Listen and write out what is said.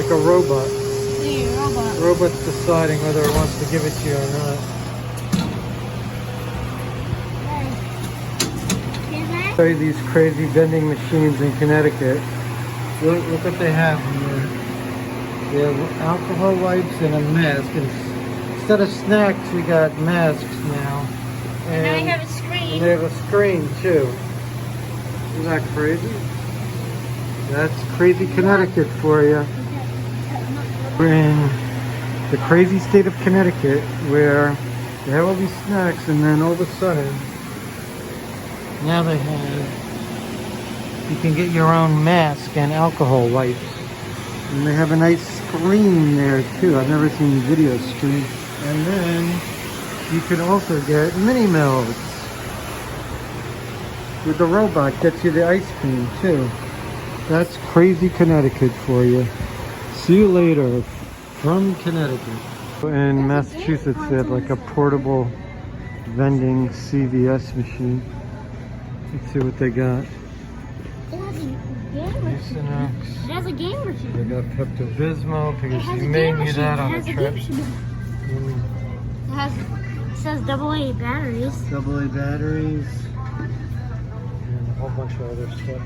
like a robot. See, robot. Robot's deciding whether it wants to give it to you or not. Show you these crazy vending machines in Connecticut. Look what they have here. They have alcohol wipes and a mask. And instead of snacks, we got masks now. And now we have a screen. And they have a screen too. Isn't that crazy? That's crazy Connecticut for you. We're in the crazy state of Connecticut where they have all these snacks and then all of a sudden now they have, you can get your own mask and alcohol wipes. And they have a nice screen there too. I've never seen video screen. And then you can also get mini melts. With the robot gets you the ice cream too. That's crazy Connecticut for you. See you later from Connecticut. In Massachusetts they have like a portable vending CVS machine. Let's see what they got. It has a game machine. It has a game machine. They got Pepto-Bismol because you may need that on a trip. It says AA batteries. AA batteries. And a whole bunch of other stuff.